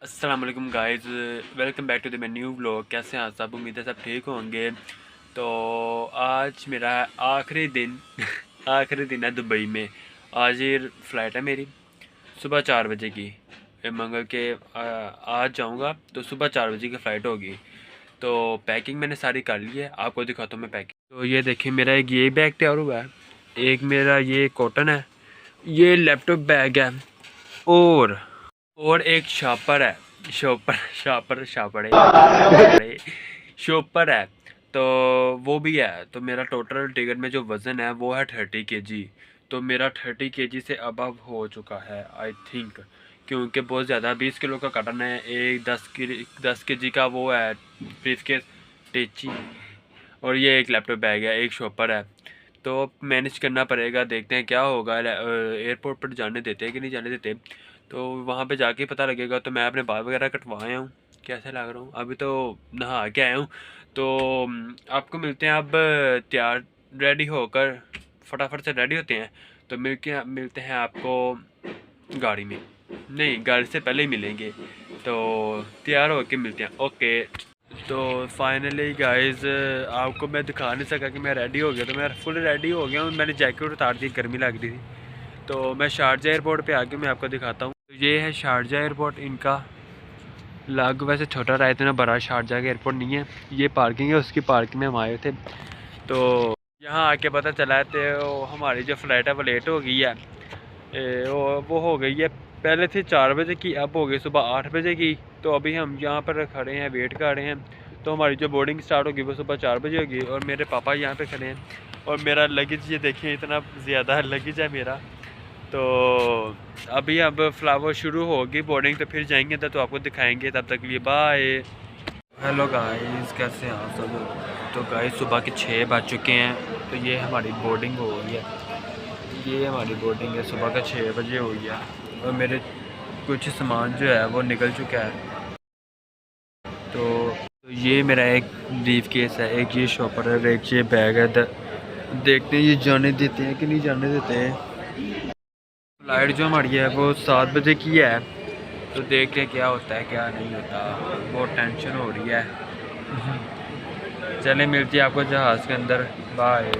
अस्सलाम वालेकुम guys, welcome back to the my new vlog. कैसे हैं आप सब? उम्मीद है सब ठीक होंगे। तो आज मेरा आखिरी दिन आखिरी दिन है दुबई में। आज ये फ़्लाइट है मेरी सुबह 4 बजे की। मंगल के आज जाऊंगा तो सुबह 4 बजे की फ़्लाइट होगी। तो पैकिंग मैंने सारी कर ली है, आपको दिखाता हूँ मैं पैकिंग। तो ये देखिए, मेरा एक ये बैग तैयार हुआ है, एक मेरा ये कॉटन है, ये लैपटॉप बैग है, और एक शॉपर है। शॉपर शॉपर शॉपर है शॉपर है। तो वो भी है। तो मेरा टोटल टिकट में जो वज़न है वो है 30 kg। तो मेरा 30 kg से अबव हो चुका है आई थिंक, क्योंकि बहुत ज़्यादा 20 किलो का कटन है। एक 10 kg का वो है ब्रीफकेस टेची, और ये एक लैपटॉप बैग है, एक शॉपर है। तो मैनेज करना पड़ेगा, देखते हैं क्या होगा। एयरपोर्ट पर जाने देते हैं कि नहीं जाने देते, तो वहाँ पे जाके पता लगेगा। तो मैं अपने बाल वगैरह कटवाया हूँ, कैसे लग रहा हूँ, अभी तो नहा के आया हूँ। तो आपको मिलते हैं अब तैयार रेडी होकर, फटाफट से रेडी होते हैं। तो मिलते हैं आपको गाड़ी में, नहीं गाड़ी से पहले ही मिलेंगे। तो तैयार होके मिलते हैं, ओके। तो फाइनली गाइस, आपको मैं दिखा नहीं सका कि मैं रेडी हो गया। तो मैं फुल रेडी हो गया हूँ, मैंने जैकेट उतार दी, गर्मी लग रही थी। तो मैं शारजा एयरपोर्ट पे आके मैं आपको दिखाता हूँ। तो ये है शारजा एयरपोर्ट, इनका लाग वैसे छोटा रहा है, इतना बड़ा शारजा का एयरपोर्ट नहीं है। ये पार्किंग है, उसकी पार्किंग में हम आए थे। तो यहाँ आके पता चला है तो हमारी जो फ़्लाइट है वो लेट हो गई है। वो हो गई है, पहले थी 4 बजे की, अब हो गई सुबह 8 बजे की। तो अभी हम यहाँ पर खड़े हैं, वेट कर रहे हैं। तो हमारी जो बोर्डिंग स्टार्ट होगी वो सुबह 4 बजे होगी, और मेरे पापा यहाँ पे खड़े हैं। और मेरा लगेज ये देखिए, इतना ज़्यादा लगेज है मेरा। तो अभी अब फ्लावर शुरू होगी बोर्डिंग, तो फिर जाएंगे तो आपको दिखाएंगे। तब तक के लिए बाय। हेलो गाइस, कैसे हैं आप सब? तो गाइस सुबह के 6 बज चुके हैं। तो ये हमारी बोर्डिंग हो गई है, ये हमारी बोर्डिंग है, सुबह का 6 बजे हो गया। और मेरे कुछ सामान जो है वो निकल चुका है। तो ये मेरा एक ब्रीफ केस है, एक ये शॉपर है, एक ये बैग है। देखते हैं ये जाने देते हैं कि नहीं जाने देते हैं। फ्लाइट जो हमारी है वो 7 बजे की है। तो देखते हैं क्या होता है क्या नहीं होता, बहुत टेंशन हो रही है। चले मिलती है आपको जहाज़ के अंदर, बाय।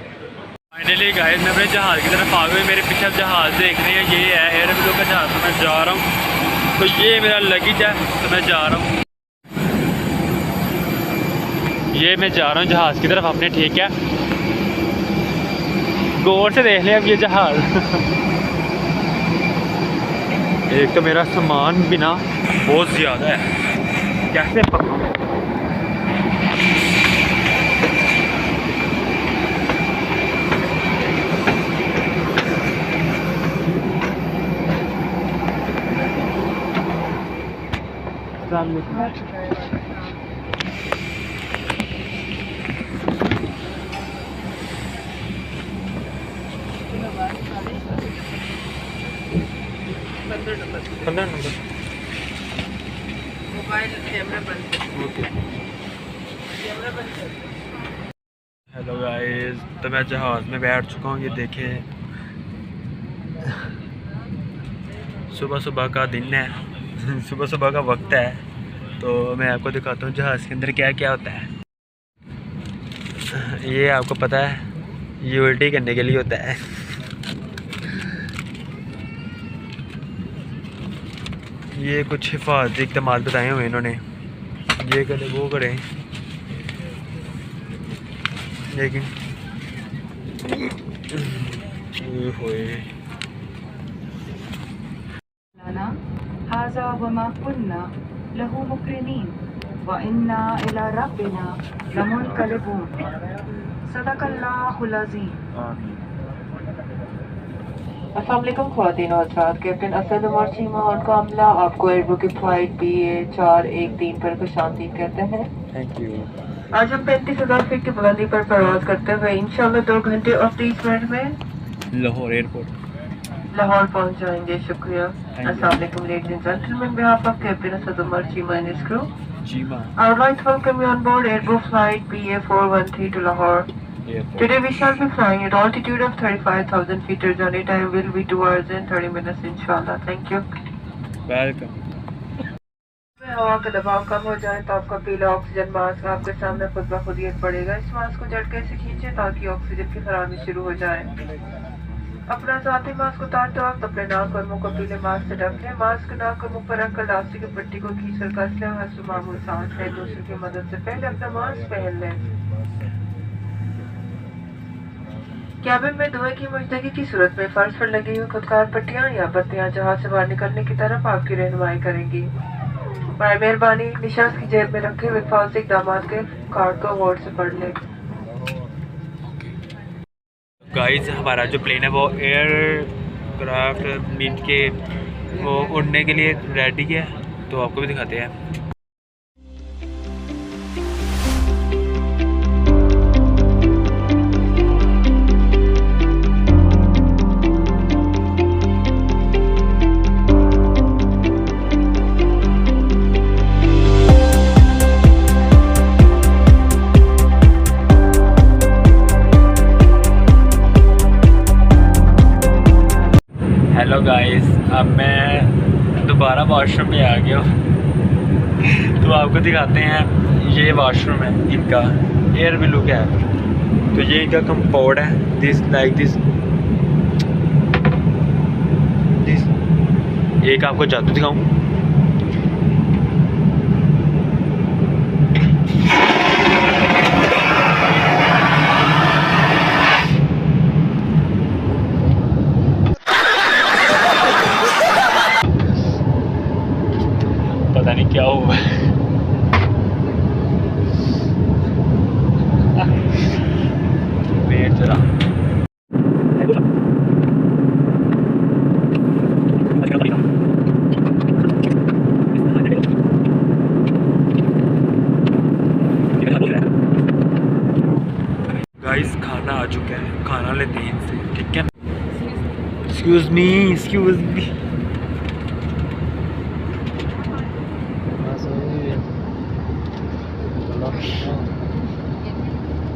फाइनली गाइस, मैं अपने जहाज़ की तरफ आ गए। मेरे पीछे जहाज़ देख रहे हैं, ये है एयर ब्लू का जहाज़। तो मैं जा रहा हूँ, तो ये मेरा लगेज है, तो मैं जा रहा हूँ। ये मैं जा रहा हूँ जहाज़ की तरफ अपने, ठीक है। गौर से देख लें अब ये जहाज़ एक तो मेरा सामान भी ना बहुत ज़्यादा है, कैसे पकड़ूं? पंद्रह नंबर मोबाइल कैमरा बंद, ओके। कैमरा बंद। हेलो गाइस, तो मैं जहाज़ में बैठ चुका हूँ। ये देखें, सुबह सुबह का दिन है सुबह सुबह का वक्त है। तो मैं आपको दिखाता हूँ जहाज़ के अंदर क्या क्या होता है। ये आपको पता है, ये उल्टी करने के लिए होता है। ये कुछ हिफाजती इक़दाम बताए हुए इन्होंने, ये करें वो करें, लेकिन हाज़ा वमा कुन्ना लहू मुक़रिनीन व इन्ना इला रब्बिना लमुनक़लिबून। सदक़ल्लाहुल अज़ीम। अस्सलाम वालेकुम ख़वातीन और हज़रात, कैप्टन असद उमर चीमा और कामला आपको एयरबो की फ़्लाइट BA413 पर खुशामदीद कहते हैं। Thank you. आज हम 35,000 फीट की बुलंदी पर परवाज़ करते हुए इंशाल्लाह 2 घंटे और 30 मिनट में लाहौर एयरपोर्ट लाहौर पहुंच जाएंगे। शुक्रिया। अस्सलाम वालेकुम ladies and gentleman, behalf of Captain Asad Umar Chima and his crew, I would like to welcome you on board Airbo flight BA413 to Lahore. Today we shall be flying at altitude of 35,000 feet. Our journey time will be 2 hours and 30 minutes inshallah. Thank you. Welcome. हवा का दबाव कम हो जाए तो आपका पीला oxygen mask आपके सामने खुद ब खुद गिर पड़ेगा। इस मास्क को झटके से खींचे ताकि ऑक्सीजन की खराबी शुरू हो जाए। अपना साथी मास्क उतारते वक्त अपने नाक और मुंह को पीले मास्क से ढक लें। मास्क नाक और मुंह पर रखकर इलास्टिक की पट्टी को खींचकर कस लें और मामूल सांस लें। दूसरे की मदद से पहले अपना मास्क पहन लें। कैबिन में धुएं की मुश्तगी की सूरत में फर्श पर लगी हुई खुदकार पट्टियां या बत्तियां जहाज से बाहर निकलने की तरफ आपकी रहनुमाई करेंगी। मेहरबानी निशास की जेब में रखे हुए फालतू इकदामात के कार्ड को गौर से पढ़ लें। गाइस हमारा जो प्लेन है वो एयरक्राफ्ट मीन के वो उड़ने के लिए रेडी है, तो आपको भी दिखाते हैं। हेलो गाइस, अब मैं दोबारा वॉशरूम में आ गया हूँ तो आपको दिखाते हैं। ये वॉशरूम है इनका, एयर ब्लू का है। तो ये इनका कंपाउंड है, दिस लाइक दिस। एक आपको जादू दिखाऊं। पता नहीं क्या हुआ। वेट जरा। गाइस खाना आ चुका है, खाना लेते हैं इनसे, ठीक है। Excuse me, excuse me.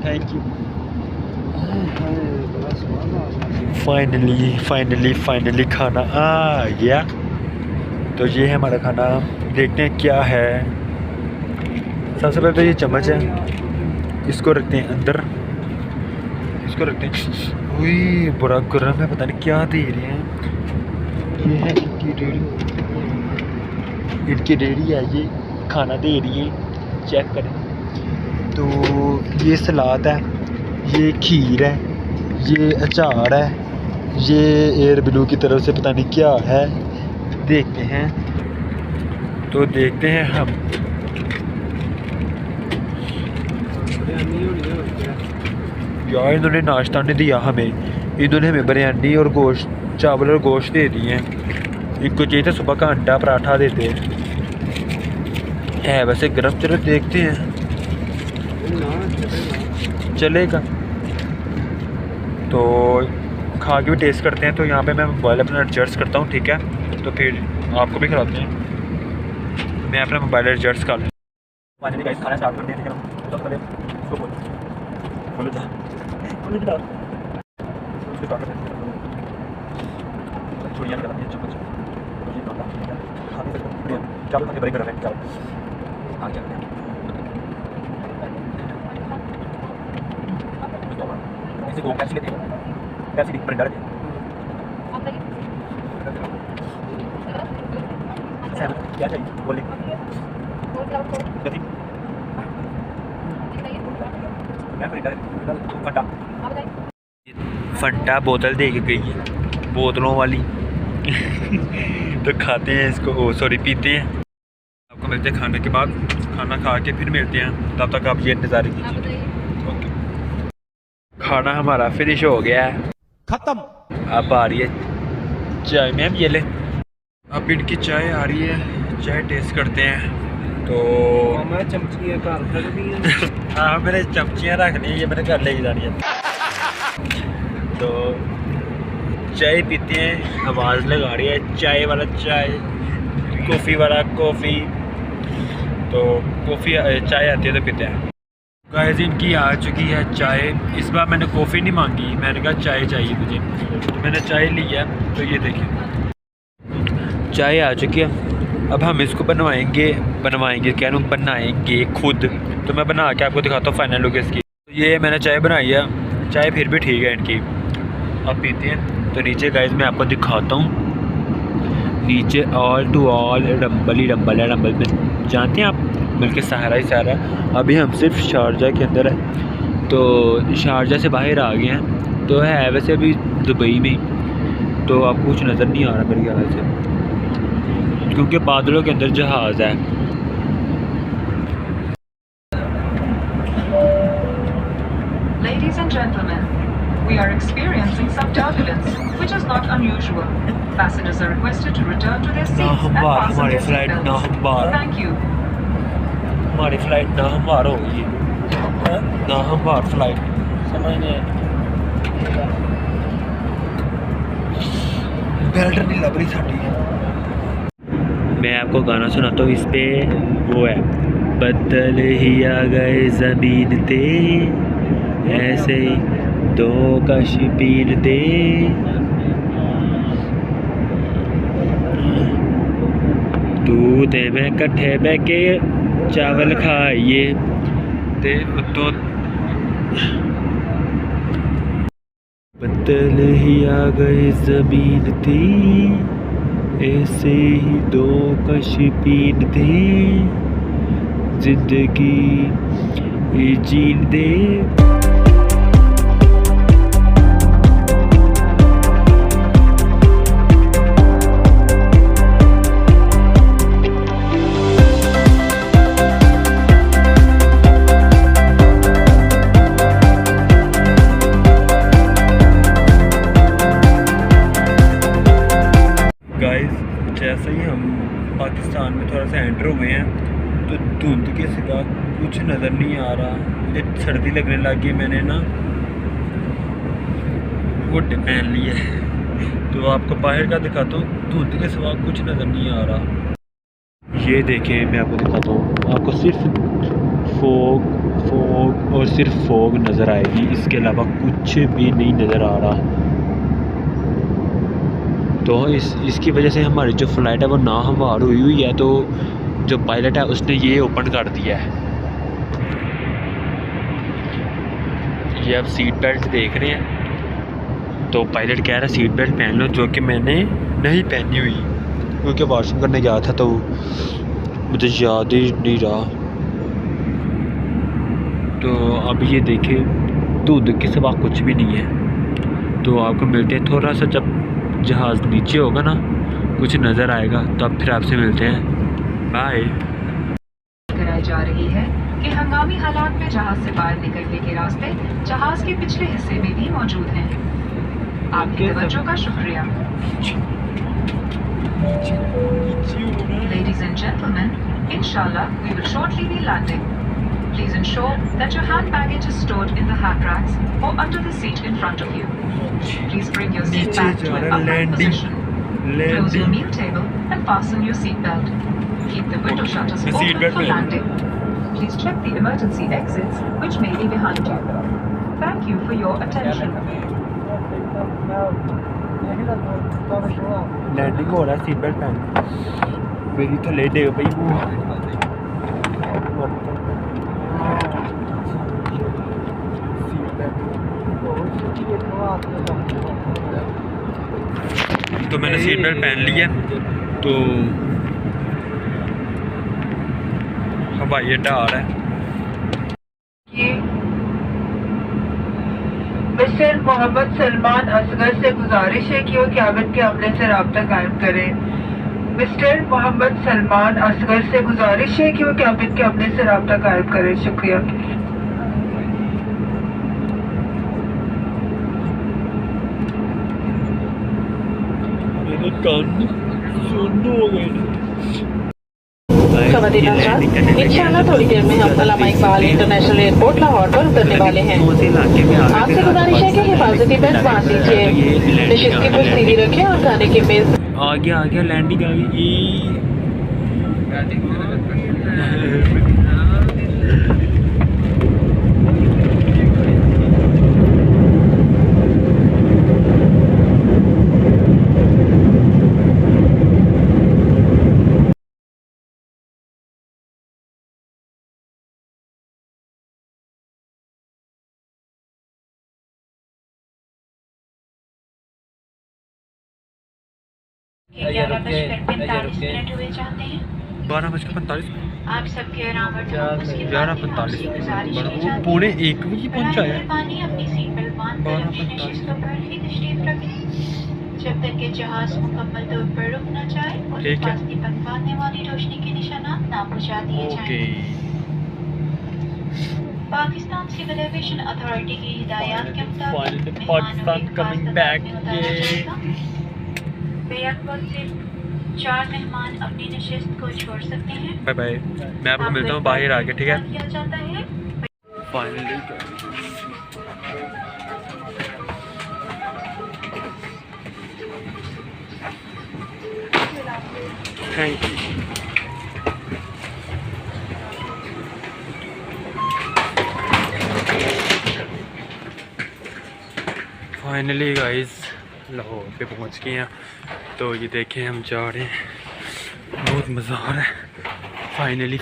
Thank you. Finally खाना आ गया। तो ये है हमारा खाना, देखते हैं क्या है। सबसे पहले तो ये चम्मच है, इसको रखते हैं अंदर, इसको रखते हैं। उई बुरा गर्म है, पता नहीं क्या दे रहे हैं। ये है इनकी रेडी है, ये खाना दे रही है, चेक करें। तो ये सलाद है, ये खीर है, ये अचार है, ये एयर ब्लू की तरफ से पता नहीं क्या है, देखते हैं। तो देखते हैं हम। यार इन्होंने नाश्ता नहीं दिया हमें, इन्होंने हमें बिरयानी और गोश्त, चावल और गोश्त दे दिए हैं। इनको चाहिए था सुबह का अंडा पराठा देते है वैसे गर्म। चलो देखते हैं, चलेगा तो खा के भी टेस्ट करते हैं। तो यहाँ पे मैं मोबाइल अपना एडजस्ट करता हूँ, ठीक है। तो फिर आपको भी खिलाते हैं। मैं अपना मोबाइल एडजस्ट कर लूँ। खाना स्टार्ट करते हैं, क्या चाहिए बोलिए। फंटा बोतल दे के गई है, बोतलों वाली तो खाते हैं इसको, ओ सॉरी पीते हैं। आपको मिलते हैं खाने के बाद, खाना खा के फिर मिलते हैं। तब तक आप ये इंतज़ार कीजिए। ओके, खाना हमारा फिनिश हो गया है, ख़त्म। अब आ रही है चाय। मैम ये ले, अब इनकी चाय आ रही है, चाय टेस्ट करते हैं। तो मैं चमचियाँ का हाँ मैंने चमचियाँ रखनी है, ये मैंने घर लेके जानी है। तो चाय पीते हैं, आवाज़ लगा रही है चाय वाला चाय, कॉफ़ी वाला कॉफ़ी। तो कॉफ़ी चाय आती है तो पीते हैं। गाइस इनकी आ चुकी है चाय। इस बार मैंने कॉफ़ी नहीं मांगी, मैंने कहा चाय चाहिए मुझे, तो मैंने चाय ली है। तो ये देखिए चाय आ चुकी है। अब हम इसको क्या नाम बनाएंगे खुद। तो मैं बना के आपको दिखाता हूँ फाइनल लुक इसकी। ये मैंने चाय बनाई है, चाय फिर भी ठीक है इनकी, अब पीते हैं। तो नीचे गाइस मैं आपको दिखाता हूँ, नीचे ऑल टू ऑल रंबल ही रंबल है। रंबल में जानते हैं आप, बल्कि सहारा ही सहारा। अभी हम सिर्फ शारजा के अंदर है, तो शारजा से बाहर आ गए हैं। तो है वैसे अभी दुबई में, तो आपको कुछ नज़र नहीं आ रहा मेरे ख्याल से, क्योंकि बादलों के अंदर जहाज़ है। Ladies and gentlemen, we are experiencing some turbulence, which is not unusual. Passengers are requested to return to their seats and fasten their seatbelts. Thank you. हमारी फ़्लाइट ना हमवार हो गई है, ना हमवार फ़्लाइट, समझ नहीं आई। बेल्ट नहीं लग रही साड़ी। मैं आपको गाना सुनाता हूँ, इस पे वो है, बदल ही आ गए ज़मीन ते, ऐसे ही दो कश्मीर दे, तू ते मैं कट्ठे बह के चावल खाइए ते उत्तों बदल ही आ गए ज़मीन थी, ऐसे ही दो कश्मीर थे, जिंदगी जीन दे। जैसे ही हम पाकिस्तान में थोड़ा सा एंटर हुए हैं, तो धुंध के सिवा कुछ नज़र नहीं आ रहा। मुझे सर्दी लगने लगी, मैंने ना हुड पहन लिया है। तो आपको बाहर का दिखाता हूँ, धुंध के सिवा कुछ नज़र नहीं आ रहा। ये देखें, मैं आपको दिखाता हूँ, आपको सिर्फ फोग और सिर्फ फोग नज़र आएगी, इसके अलावा कुछ भी नहीं नज़र आ रहा। तो इसकी वजह से हमारी जो फ़्लाइट है वो ना हमवार हुई है। तो जो पायलट है उसने ये ओपन कर दिया है। ये अब सीट बेल्ट देख रहे हैं, तो पायलट कह रहा है सीट बेल्ट पहन लो, जो कि मैंने नहीं पहनी हुई, क्योंकि वॉशरूम करने गया था तो मुझे याद ही नहीं रहा। तो अब ये देखें, धुंध के सिवा कुछ भी नहीं है। तो आपको मिलते हैं थोड़ा सा, जब जहाज़ नीचे होगा ना, कुछ नज़र आएगा, तो अब फिर आपसे मिलते हैं। बाय। कराई जा रही है कि हंगामी हालात में जहाज से बाहर निकलने के रास्ते जहाज के पिछले हिस्से में भी मौजूद हैं। आपकी तवज्जो का शुक्रिया। Ladies and gentlemen, inshallah we will shortly be landing. Please ensure that your hand baggage is stored in the hat racks or under the seat in front of you. Please bring your seat back to an upright position. Close your meal table and fasten your seat belt. Keep the window shutters open for landing. Please check the emergency exits which may be behind you. Thank you for your attention. Landing हो रहा है, seat belt पहन, मेरी थले डेग पई तो मैंने सीट बेल्ट पहन ली है। तो हवाई अड्डा आ रहा है। मिस्टर मोहम्मद सलमान असगर से गुजारिश है कि वो कैबिन के अमले से रब्ता कायम करें। मिस्टर मोहम्मद सलमान असगर से गुजारिश है कि वो कैबिन के अमले से रब्ता कायम करें। शुक्रिया। मेरे कान सुन्न हो गए। इंशाल्लाह थोड़ी देर में हम अल्लामा इकबाल इंटरनेशनल एयरपोर्ट लाहौर पर उतरने वाले हैं। आपसे गुजारिश है कि हिफाजती बेल्ट बांध लीजिए, नशिस्त की कुछ सीधी रखें और खाने की मेज। आ गया लैंडिंग आ गई। 11:45 हुए चाहते हैं। 12:45 आप सबके आराम और तहफ़्फ़ुज़ की 11:45 गुज़ारिश की वो जाती पौने है। 1 बजे पहुंचा है। पानी अपनी सीट बेल्ट बांधकर अपनी 12:45 नशिस्त पर ही तशरीफ रखें। जब तक कि जहाज मुकम्मल तौर पर रुक न जाए और ठीक है। हिफाजती पनपाने वाली रोशनी के निशानात ना बुझा दिए ओके। जाएं। पाकिस्तान सिविल एविएशन अथॉरिटी की हिदायत के मुताबिक पाकिस्तान कमिंग बैक। बेअक वक्त सिर्फ 4 मेहमान अपनी नशिस्त को छोड़ सकते हैं। बाय बाय, मैं आपको मिलता हूँ बाहर आके, ठीक है। किया जाता है। Finally thank you. Finally guys Lahore पे पहुंच गए हैं। तो ये देखें हम जा रहे हैं, बहुत मज़ा आ रहा है। फाइनली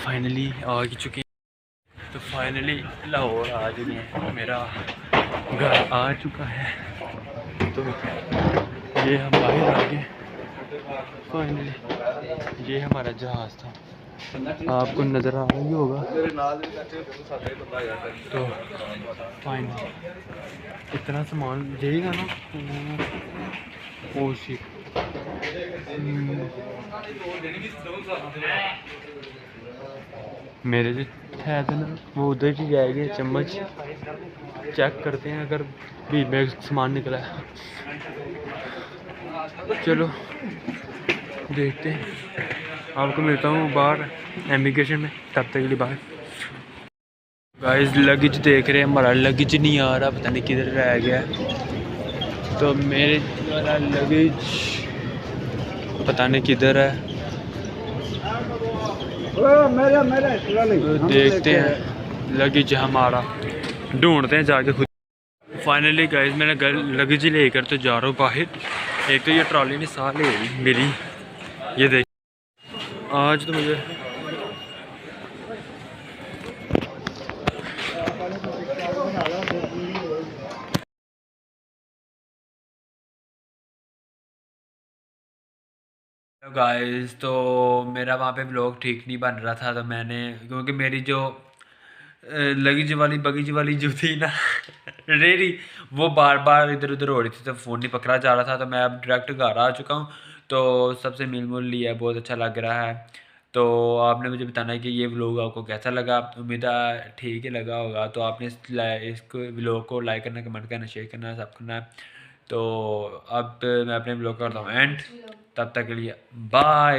आ चुके हैं। तो फाइनली लाहौर आ चुके हैं, मेरा घर आ चुका है। तो ये हम बाहर आ गए। फाइनली ये हमारा जहाज़ था, आपको नज़र आ रही होगा। तो फाइनली इतना सामान जाएगा ना। ओ शिट, मेरे जो है तो ना वो उधर ही जाएगी। चम्मच चेक करते हैं अगर भी बैग सामान निकला है। चलो देखते हैं, आपको मिलता हूँ बाहर इमिग्रेशन में, तब तक के लिए बाहर। गाइस लगेज देख रहे हैं, हमारा लगेज नहीं आ रहा, पता नहीं किधर रह गया। तो मेरे वाला लगेज पता नहीं किधर है। तो देखते हैं लगेज हमारा, ढूंढते हैं जाके खुद। फाइनली गाइस मैंने लगेज लेकर तो जा रहा हूँ बाहर। एक तो ये ट्रॉली ने साथ ले मेरी, ये देख। आज तो मुझे गाइस, तो मेरा वहाँ पे ब्लॉग ठीक नहीं बन रहा था। तो मैंने, क्योंकि मेरी जो लगेज वाली बगीज वाली जो थी ना रेडी, वो बार बार इधर उधर हो रही थी, तो फ़ोन नहीं पकड़ा जा रहा था। तो मैं अब डायरेक्ट घर आ चुका हूँ। तो सबसे मिल मुल लिया, बहुत अच्छा लग रहा है। तो आपने मुझे बताना है कि ये व्लॉग आपको कैसा लगा। उम्मीद है ठीक ही लगा होगा। तो आपने इसको व्लॉग को लाइक करना, कमेंट करना, शेयर करना, सब करना है। तो अब मैं अपने व्लॉग करता हूँ एंड, तब तक के लिए बाय।